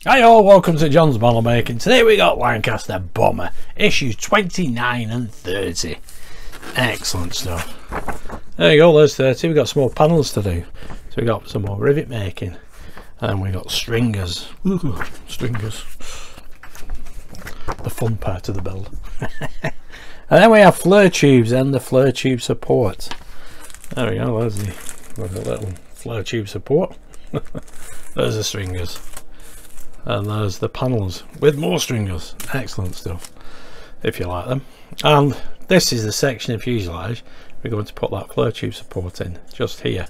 Hi all, welcome to John's Model Making. Today we got Lancaster Bomber, issues 29 and 30. Excellent stuff. There you go, there's 30. We've got some more panels to do. So we got some more rivet making. And then we got stringers. Ooh, stringers. The fun part of the build. And then we have flare tubes and the flare tube support. There we go, there's the little flare tube support. There's the stringers. And there's the panels with more stringers. Excellent stuff, if you like them. And this is the section of fuselage we're going to put that flare tube support in, just here.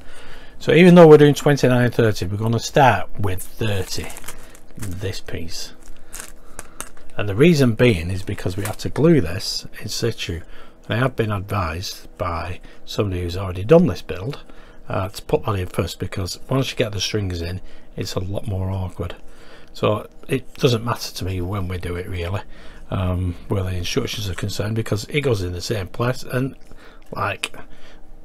So even though we're doing 29 and 30, we're going to start with 30, this piece. And the reason being is because we have to glue this in situ. And I have been advised by somebody who's already done this build to put that in first, because once you get the strings in, it's a lot more awkward. So it doesn't matter to me when we do it, really, where the instructions are concerned, because it goes in the same place, and like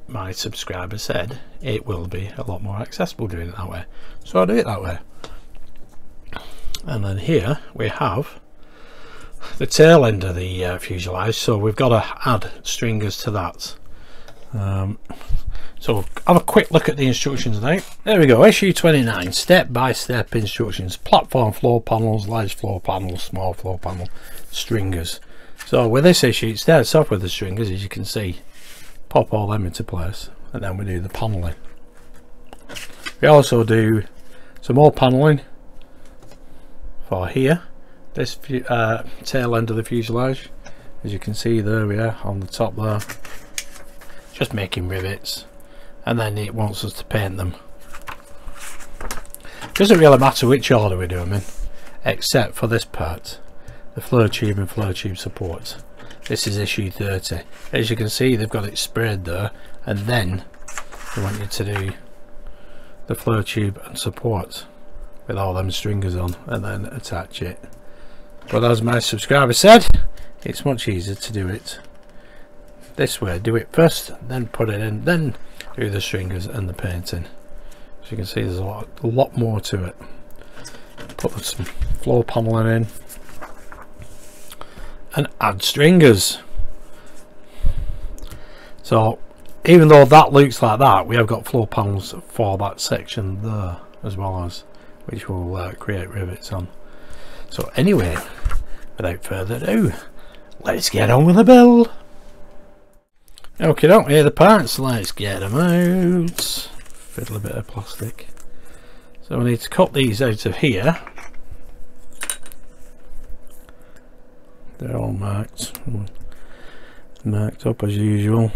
my subscriber said, it will be a lot more accessible doing it that way. So I do it that way. And then here we have the tail end of the fuselage, so we've got to add stringers to that. So have a quick look at the instructions now. There we go, issue 29, step-by-step instructions. Platform floor panels, large floor panels, small floor panel, stringers. So with this issue, it starts off with the stringers, as you can see. Pop all them into place, and then we do the paneling. We also do some more paneling for here, this tail end of the fuselage. As you can see, there we are on the top there. Just making rivets. And then it wants us to paint them. Doesn't really matter which order we do them in, except for this part, the flare tube and flare tube support. This is issue 30. As you can see, they've got it sprayed there, and then they want you to do the flare tube and support with all them stringers on, and then attach it. But as my subscriber said, it's much easier to do it this way. Do it first, then put it in, then do the stringers and the painting. As you can see, there's a lot more to it. Put some floor paneling in and add stringers. So even though that looks like that, we have got floor panels for that section there as well, as which will create rivets on. So anyway, without further ado, let's get on with the build. Okay, don't hear the parts, let's get them out. Fiddle a bit of plastic. So we need to cut these out of here. They're all marked up as usual.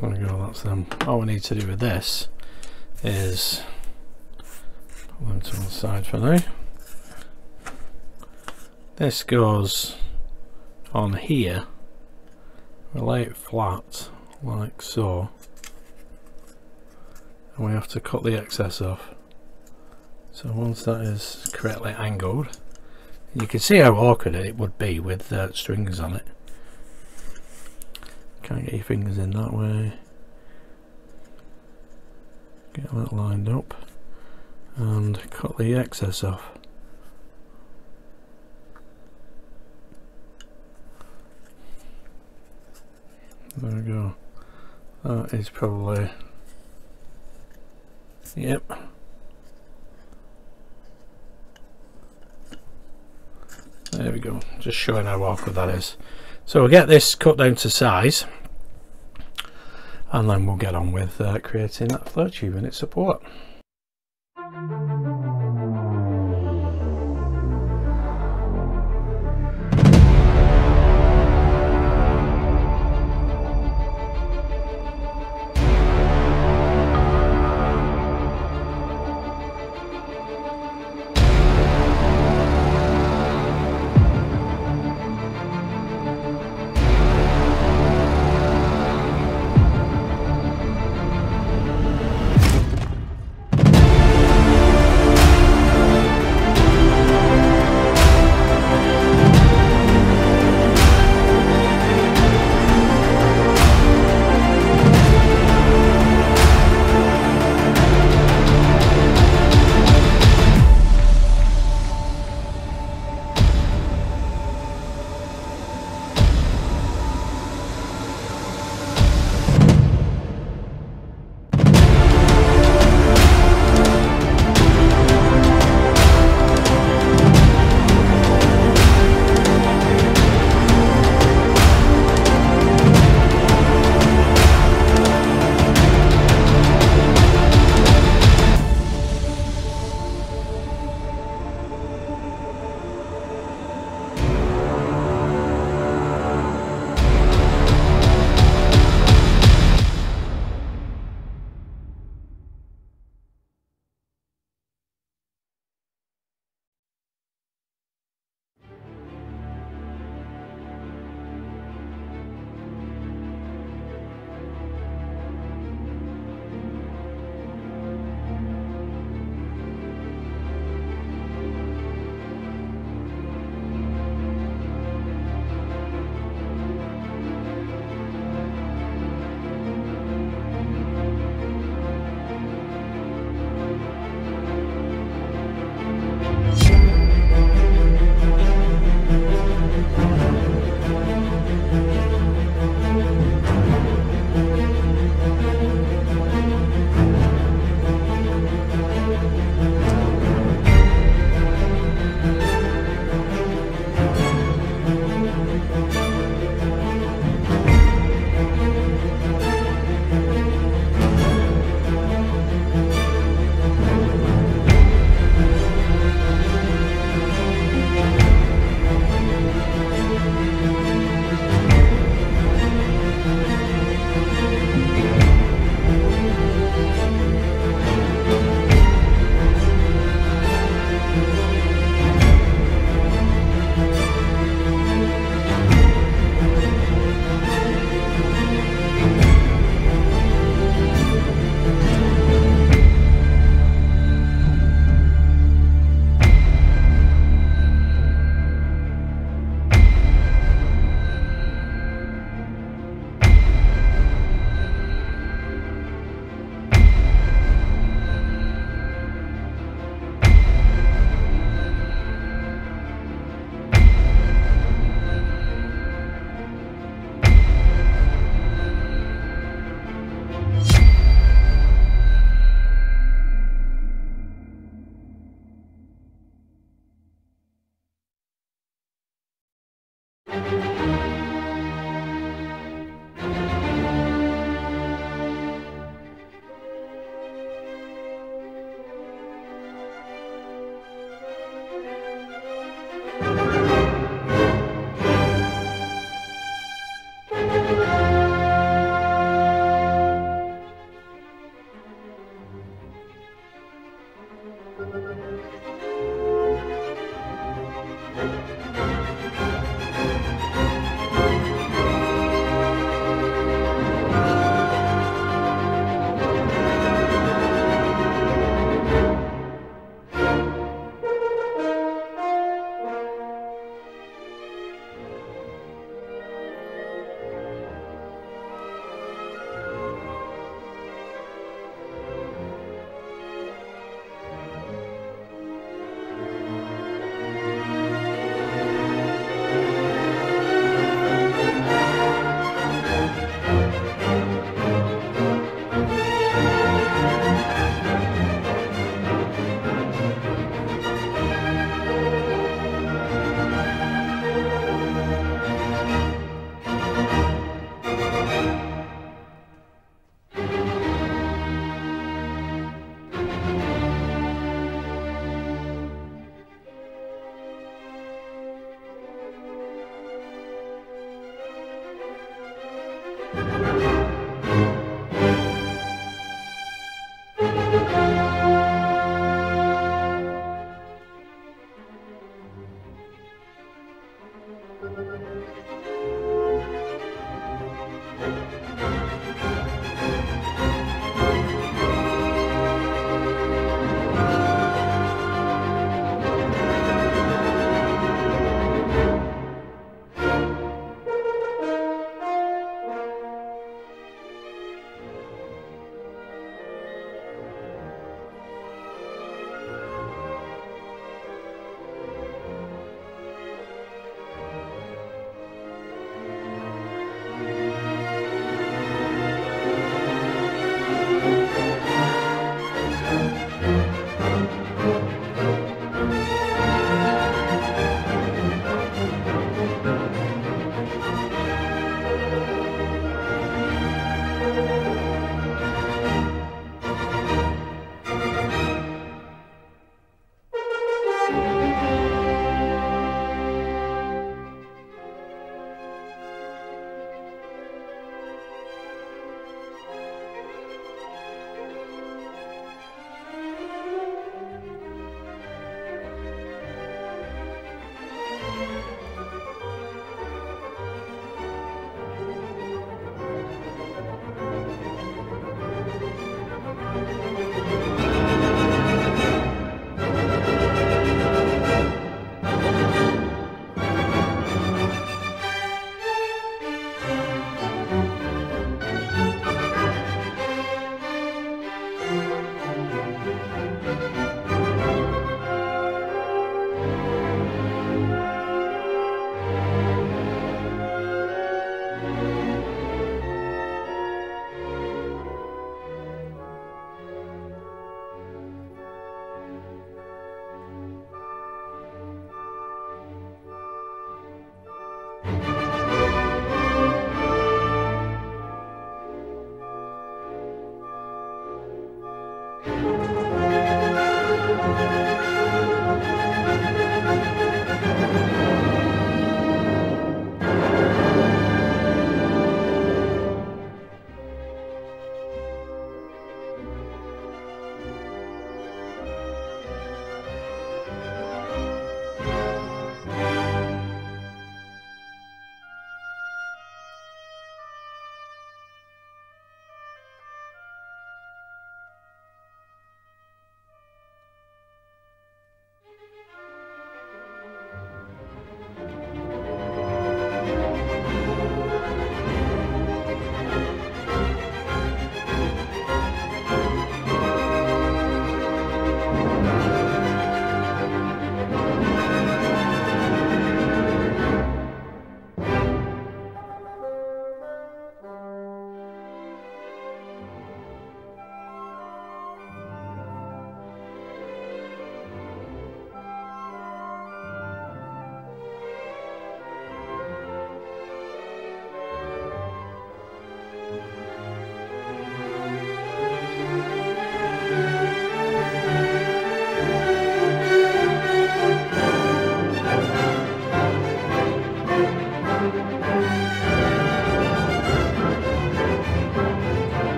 There we go, that's them. All we need to do with this is put them to one side for now. This goes on here. We lay it flat like so, and we have to cut the excess off. So once that is correctly angled, you can see how awkward it would be with strings on it. Can't get your fingers in that way. Get that lined up and cut the excess off. There we go. That is probably, yep. There we go, just showing how awkward that is. So we'll get this cut down to size, and then we'll get on with creating that flare tube and its support.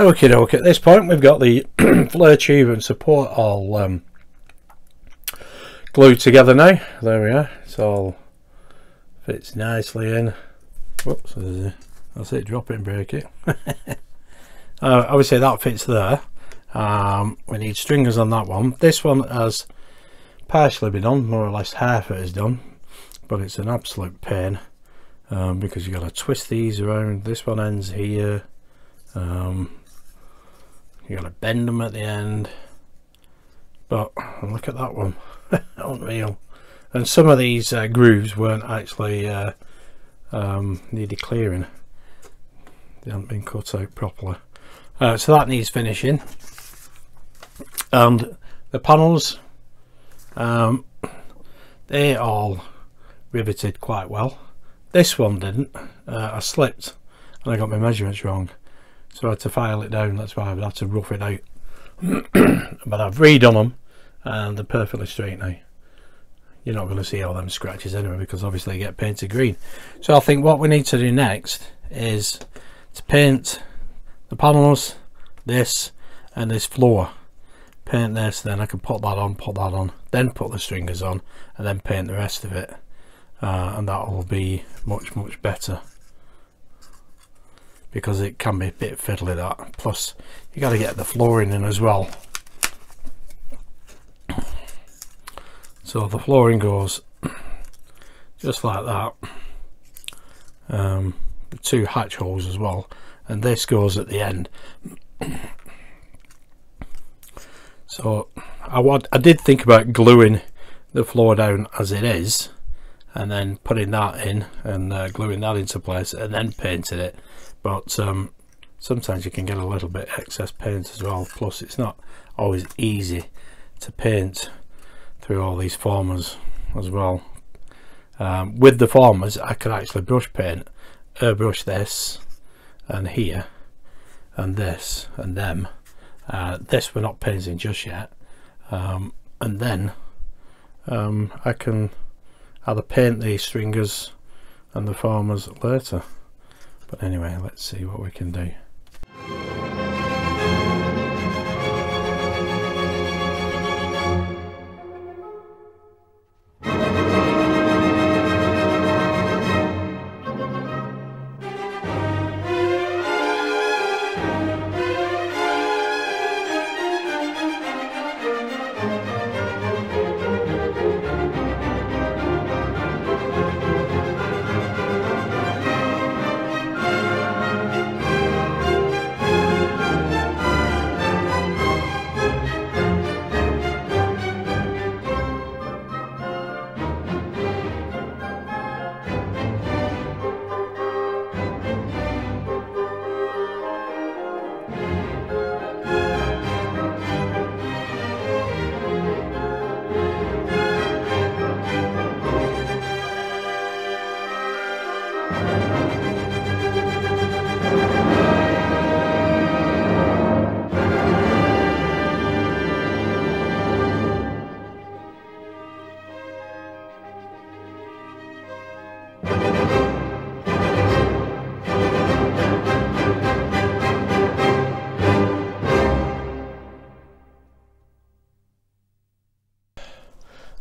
Okay, at this point we've got the flare tube and support all glued together now. There we are. It's all fits nicely in. Whoops, that's it, drop it and break it. Obviously that fits there. We need stringers on that one. This one has partially been done, more or less half it is done, but it's an absolute pain because you've got to twist these around. This one ends here. You got to bend them at the end, but look at that one. Unreal. And some of these grooves weren't actually needed clearing. They haven't been cut out properly, so that needs finishing. And the panels, they all riveted quite well. This one didn't. I slipped and I got my measurements wrong, so I had to file it down. That's why I've had to rough it out. But I've redone them and they're perfectly straight now. You're not going to see all them scratches anyway, because obviously they get painted green. So I think what we need to do next is to paint the panels, this and this floor. Paint this, then I can put that on, then put the stringers on, and then paint the rest of it, and that will be much better, because it can be a bit fiddly that. Plus you got to get the flooring in as well. So the flooring goes just like that, the two hatch holes as well, and this goes at the end. So I did think about gluing the floor down as it is, and then putting that in and gluing that into place and then painting it, but sometimes you can get a little bit excess paint as well. Plus it's not always easy to paint through all these formers as well. With the formers I could actually brush paint, airbrush this and here and this and them. This we're not painting just yet, and then I can either paint the stringers and the formers later. But anyway, let's see what we can do.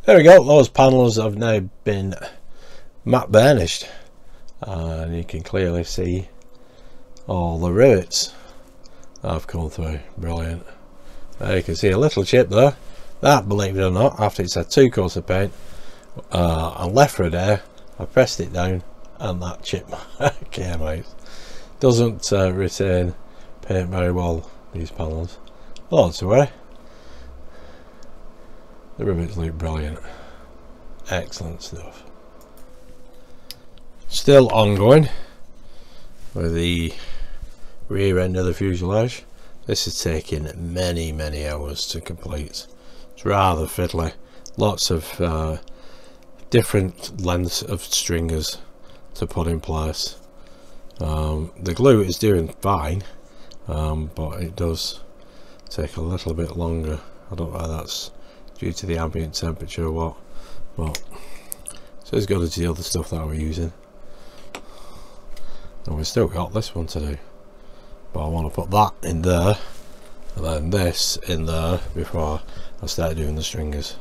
There we go, those panels have now been matte varnished, and you can clearly see all the rivets that have come through. Brilliant. There you can see a little chip there. That, believe it or not, after it's had 2 coats of paint and left for a day, I pressed it down and that chip came out. Doesn't retain paint very well, these panels. Not to worry. The rivets look brilliant. Excellent stuff. Still ongoing with the rear end of the fuselage. This is taking many hours to complete. It's rather fiddly. Lots of different lengths of stringers to put in place. The glue is doing fine, but it does take a little bit longer. I don't know if that's due to the ambient temperature or what, but it's as good as the other stuff that we're using. And we've still got this one to do. but I want to put that in there and then this in there before I start doing the stringers.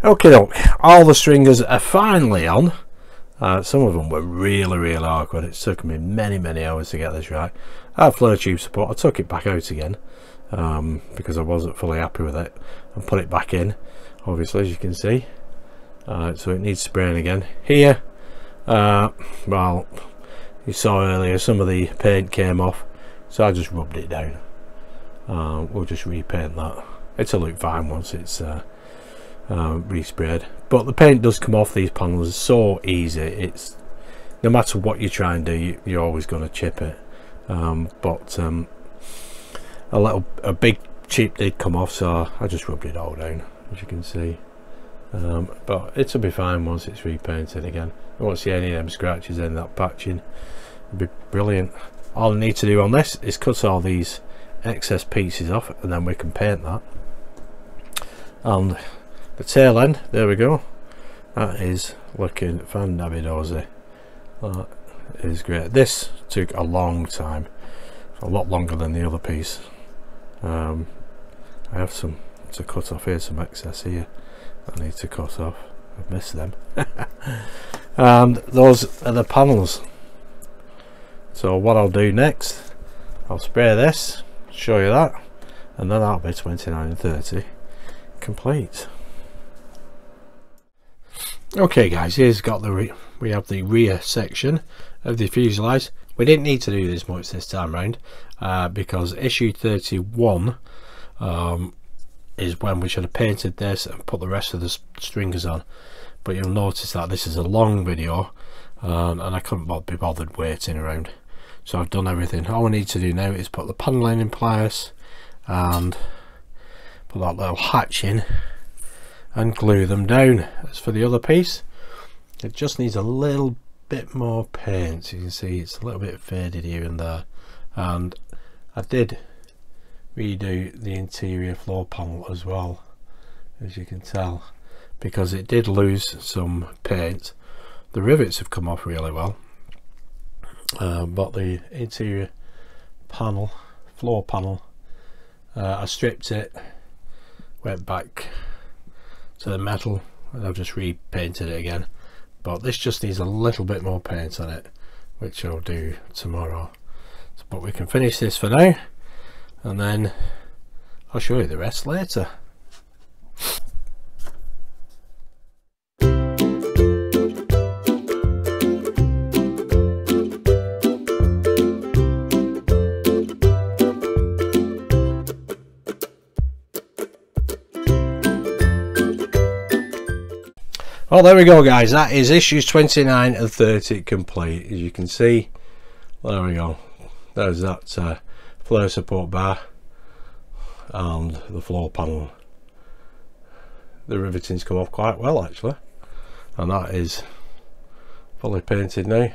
Okay, look, all the stringers are finally on. Some of them were really awkward. It's taken me many hours to get this right. I had flare tube support. I took it back out again because I wasn't fully happy with it, and put it back in, obviously, as you can see. So it needs spraying again. Here, well, you saw earlier some of the paint came off, so I just rubbed it down. We'll just repaint that. It'll look fine once it's resprayed, but the paint does come off these panels so easy. It's no matter what you try and do, you're always going to chip it. But a big chip did come off, so I just rubbed it all down, as you can see. But it'll be fine once it's repainted again. I won't see any of them scratches in that patching. It'll be brilliant. All I need to do on this is cut all these excess pieces off, and then we can paint that. And the tail end, there we go, that is looking fan-dabby-dozy. That is great. This took a long time, a lot longer than the other piece. I have some to cut off here, some excess here I need to cut off. I've missed them. And those are the panels. So what I'll do next, I'll spray this, show you that, and then that'll be 29 and 30 complete. Okay guys, here's got the we have the rear section of the fuselage. We didn't need to do this much this time round because issue 31 is when we should have painted this and put the rest of the stringers on, but you'll notice that this is a long video and I couldn't be bothered waiting around, so I've done everything. All we need to do now is put the panelling in place and put that little hatch in and glue them down. As for the other piece, it just needs a little bit more paint. You can see it's a little bit faded here and there, and I did redo the interior floor panel as well, as you can tell, because it did lose some paint. The rivets have come off really well, but the interior panel, floor panel, I stripped it, went back to the metal, and I've just repainted it again. But this just needs a little bit more paint on it, which I'll do tomorrow. But we can finish this for now, and then I'll show you the rest later. Well, there we go guys, that is issues 29 and 30 complete. As you can see, there we go, there's that flare support bar and the floor panel. The riveting's come off quite well actually, and that is fully painted now.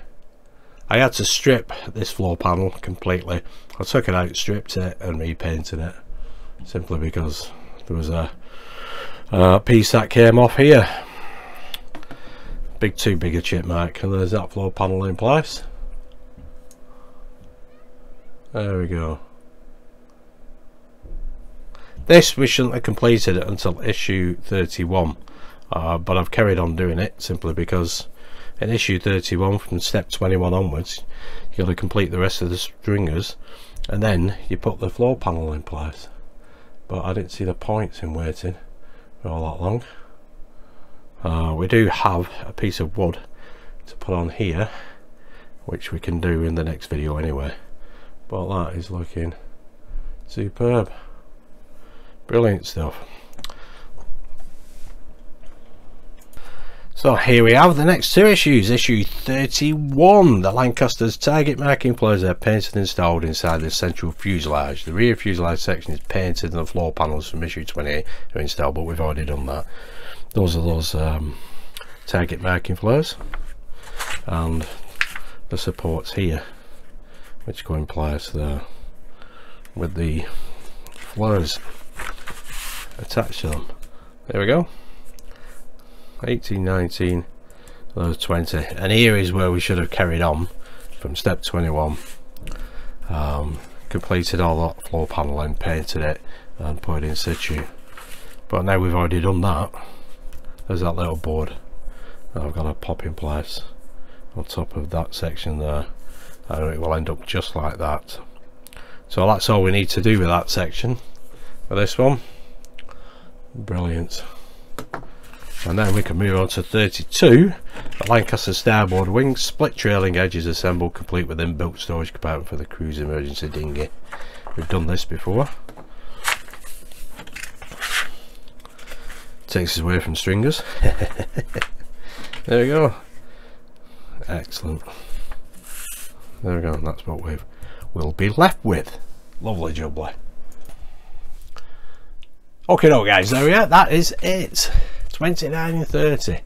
I had to strip this floor panel completely. I took it out, stripped it and repainted it, simply because there was a piece that came off here. Too big a chip mark, and there's that floor panel in place. There we go. This we shouldn't have completed it until issue 31, but I've carried on doing it simply because in issue 31 from step 21 onwards you've got to complete the rest of the stringers and then you put the floor panel in place. But I didn't see the points in waiting for all that long. We do have a piece of wood to put on here, which we can do in the next video anyway, but that is looking superb. Brilliant stuff. So here we have the next two issues. Issue 31, the Lancaster's target marking flares are painted and installed inside the central fuselage. The rear fuselage section is painted and the floor panels from issue 28 are installed, but we've already done that. Those are those target marking flares, and the supports here which go in place there with the flares attached to them. There we go, 18, 19, those 20, and here is where we should have carried on from step 21. Completed all that floor panel and painted it and put it in situ, but now we've already done that, there's that little board that I've got to pop in place on top of that section there, and it will end up just like that. So that's all we need to do with that section for this one. Brilliant. And then we can move on to 32, the Lancaster starboard wing, split trailing edges assembled, complete with inbuilt storage compartment for the cruise emergency dinghy. We've done this before. Takes us away from stringers. There we go. Excellent. There we go, and that's what we'll be left with. Lovely jubbly. Okay, no guys, there we are. That is it. 29 and 30.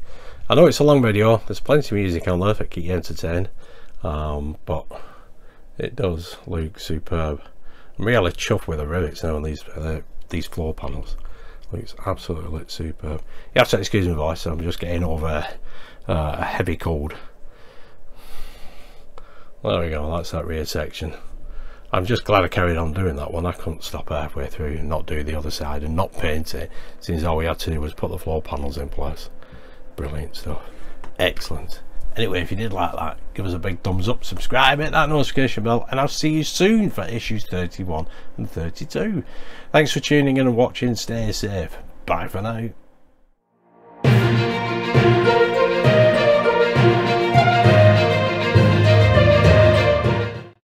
I know it's a long video, there's plenty of music on there to keep you entertained, but it does look superb. I'm really chuffed with the rivets now on these floor panels. Looks absolutely superb. You have to excuse my voice, I'm just getting over a heavy cold. There we go, that's that rear section. I'm just glad I carried on doing that one. I couldn't stop halfway through and not do the other side and not paint it, since all we had to do was put the floor panels in place. Brilliant stuff. Excellent. Anyway, if you did like that, give us a big thumbs up, subscribe, hit that notification bell, and I'll see you soon for issues 31 and 32. Thanks for tuning in and watching. Stay safe. Bye for now.